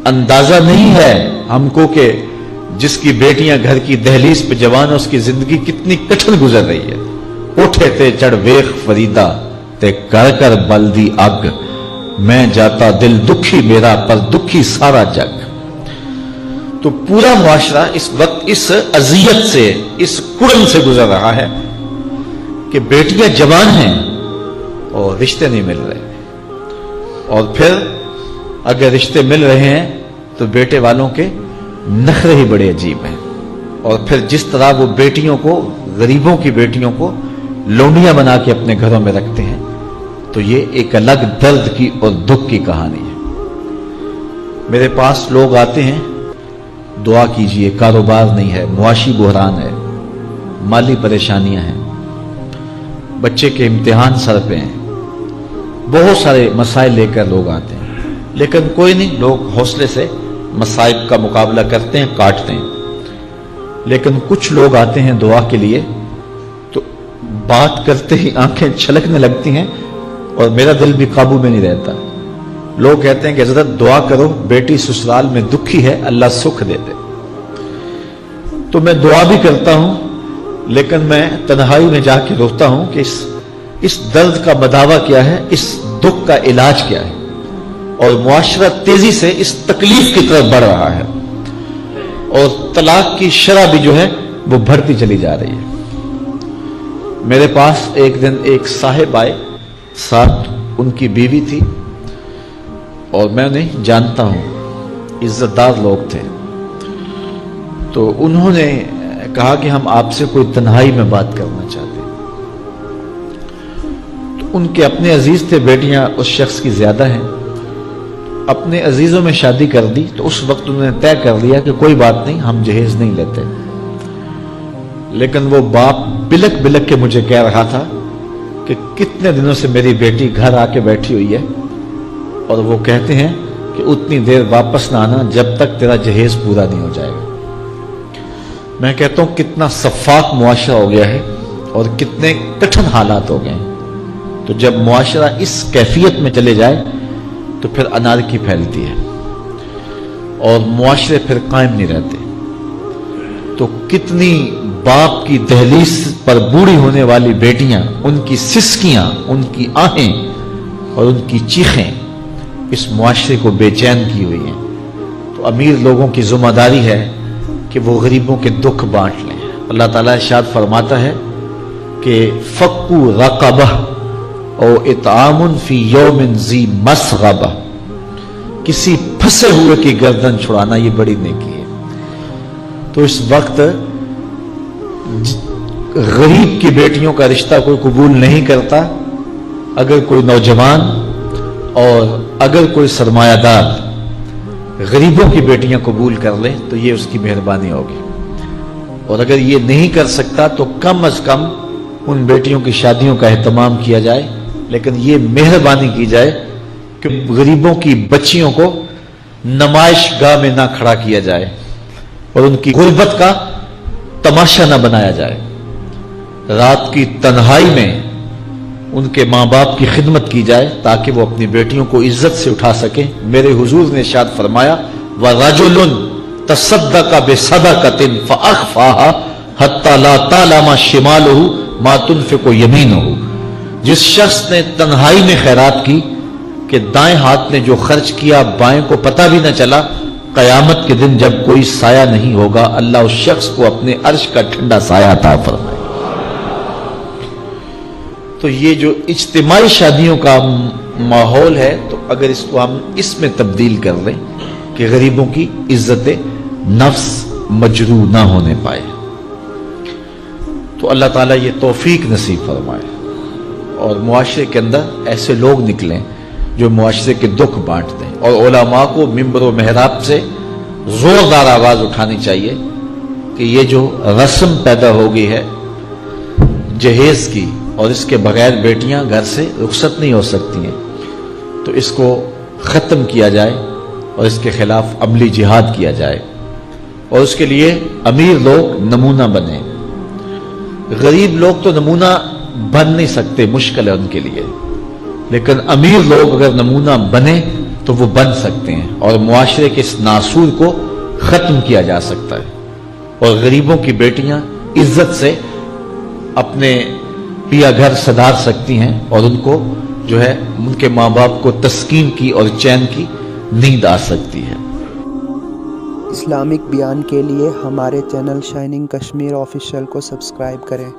اندازہ نہیں ہے ہم کو کہ جس کی بیٹیاں گھر کی دہلیز پہ جوان ہے اس کی زندگی کتنی کٹھن گزر رہی ہے. اٹھے تے چڑھ ویخ فریدا تے کر کر بلدی اگ, میں جاتا دل دکھی میرا پر دکھی سارا جگ. تو پورا معاشرہ اس وقت اس اذیت سے, اس کڑن سے گزر رہا ہے کہ بیٹیاں جوان ہیں اور رشتے نہیں مل رہے, اور پھر اگر رشتے مل رہے ہیں تو بیٹے والوں کے نخرے ہی بڑے عجیب ہیں. اور پھر جس طرح وہ بیٹیوں کو, غریبوں کی بیٹیوں کو لونڈیاں بنا کے اپنے گھروں میں رکھتے ہیں, تو یہ ایک الگ درد کی اور دکھ کی کہانی ہے. میرے پاس لوگ آتے ہیں, دعا کیجئے, کاروبار نہیں ہے, معاشی بحران ہے, مالی پریشانیاں ہیں, بچے کے امتحان سر پہ ہیں, بہت سارے مسائل لے کر لوگ آتے ہیں. لیکن کوئی نہیں, لوگ حوصلے سے مصائب کا مقابلہ کرتے ہیں, کاٹتے ہیں. لیکن کچھ لوگ آتے ہیں دعا کے لیے تو بات کرتے ہی آنکھیں چھلکنے لگتی ہیں اور میرا دل بھی قابو میں نہیں رہتا. لوگ کہتے ہیں کہ حضرت دعا کرو, بیٹی سسرال میں دکھی ہے, اللہ سکھ دے دے. تو میں دعا بھی کرتا ہوں, لیکن میں تنہائی میں جا کے روتا ہوں کہ اس درد کا مداوا کیا ہے, اس دکھ کا علاج کیا ہے. اور معاشرہ تیزی سے اس تکلیف کی طرف بڑھ رہا ہے, اور طلاق کی شرح بھی جو ہے وہ بڑھتی چلی جا رہی ہے. میرے پاس ایک دن ایک صاحب آئے, ساتھ ان کی بیوی تھی, اور میں انہیں جانتا ہوں, عزت دار لوگ تھے. تو انہوں نے کہا کہ ہم آپ سے کوئی تنہائی میں بات کرنا چاہتے ہیں. تو ان کے اپنے عزیز تھے, بیٹیاں اس شخص کی زیادہ ہیں, اپنے عزیزوں میں شادی کر دی. تو اس وقت انہوں نے طے کر لیا کہ کوئی بات نہیں, ہم جہیز نہیں لیتے. لیکن وہ باپ بلک بلک کے مجھے کہہ رہا تھا کہ کتنے دنوں سے میری بیٹی گھر آ کے بیٹھی ہوئی ہے, اور وہ کہتے ہیں کہ اتنی دیر واپس نہ آنا جب تک تیرا جہیز پورا نہیں ہو جائے گا. میں کہتا ہوں کتنا صفاق معاشرہ ہو گیا ہے اور کتنے کٹھن حالات ہو گئے ہیں. تو جب معاشرہ اس کیفیت میں چلے جائے تو پھر انارکی پھیلتی ہے اور معاشرے پھر قائم نہیں رہتے. تو کتنی باپ کی دہلیز پر بوڑھی ہونے والی بیٹیاں, ان کی سسکیاں, ان کی آہیں اور ان کی چیخیں اس معاشرے کو بے چین کی ہوئی ہیں. تو امیر لوگوں کی ذمہ داری ہے کہ وہ غریبوں کے دکھ بانٹ لیں. اللہ تعالیٰ ارشاد فرماتا ہے کہ فکو رقبہ او اطعام فی یوم ذی مسغبہ, کسی پھنسے ہوئے کی گردن چھڑانا یہ بڑی نیکی ہے. تو اس وقت غریب کی بیٹیوں کا رشتہ کوئی قبول نہیں کرتا. اگر کوئی نوجوان اور اگر کوئی سرمایہ دار غریبوں کی بیٹیاں قبول کر لے تو یہ اس کی مہربانی ہوگی. اور اگر یہ نہیں کر سکتا تو کم از کم ان بیٹیوں کی شادیوں کا اہتمام کیا جائے, لیکن یہ مہربانی کی جائے کہ غریبوں کی بچیوں کو نمائش گاہ میں نہ کھڑا کیا جائے اور ان کی غربت کا تماشا نہ بنایا جائے. رات کی تنہائی میں ان کے ماں باپ کی خدمت کی جائے تاکہ وہ اپنی بیٹیوں کو عزت سے اٹھا سکیں. میرے حضور نے ارشاد فرمایا وَرَجُلٌ تَصَدَّقَ بِصَدَقَةٍ فَأَخْفَاهَا حَتَّى لَا تَعْلَمَ شِمَالُهُ مَا تُنْفِقُ يَمِينُهُ, جس شخص نے تنہائی میں خیرات کی کہ دائیں ہاتھ نے جو خرچ کیا بائیں کو پتہ بھی نہ چلا, قیامت کے دن جب کوئی سایہ نہیں ہوگا اللہ اس شخص کو اپنے عرش کا ٹھنڈا سایہ عطا فرمائے. تو یہ جو اجتماعی شادیوں کا ماحول ہے, تو اگر اس کو ہم اس میں تبدیل کر لیں کہ غریبوں کی عزت نفس مجروح نہ ہونے پائے, تو اللہ تعالیٰ یہ توفیق نصیب فرمائے اور معاشرے کے اندر ایسے لوگ نکلیں جو معاشرے کے دکھ بانٹتے ہیں. اور علماء کو منبر و محراب سے زوردار آواز اٹھانی چاہیے کہ یہ جو رسم پیدا ہو گئی ہے جہیز کی, اور اس کے بغیر بیٹیاں گھر سے رخصت نہیں ہو سکتی ہیں, تو اس کو ختم کیا جائے اور اس کے خلاف عملی جہاد کیا جائے. اور اس کے لیے امیر لوگ نمونہ بنیں. غریب لوگ تو نمونہ بن نہیں سکتے, مشکل ہے ان کے لیے, لیکن امیر لوگ اگر نمونہ بنے تو وہ بن سکتے ہیں اور معاشرے کے اس ناسور کو ختم کیا جا سکتا ہے، اور غریبوں کی بیٹیاں عزت سے اپنے پیا گھر سدھار سکتی ہیں، اور ان کو جو ہے ان کے ماں باپ کو تسکین کی اور چین کی نیند آ سکتی ہے۔ اسلامک بیان کے لیے ہمارے چینل شائننگ کشمیر آفیشیل کو سبسکرائب کریں۔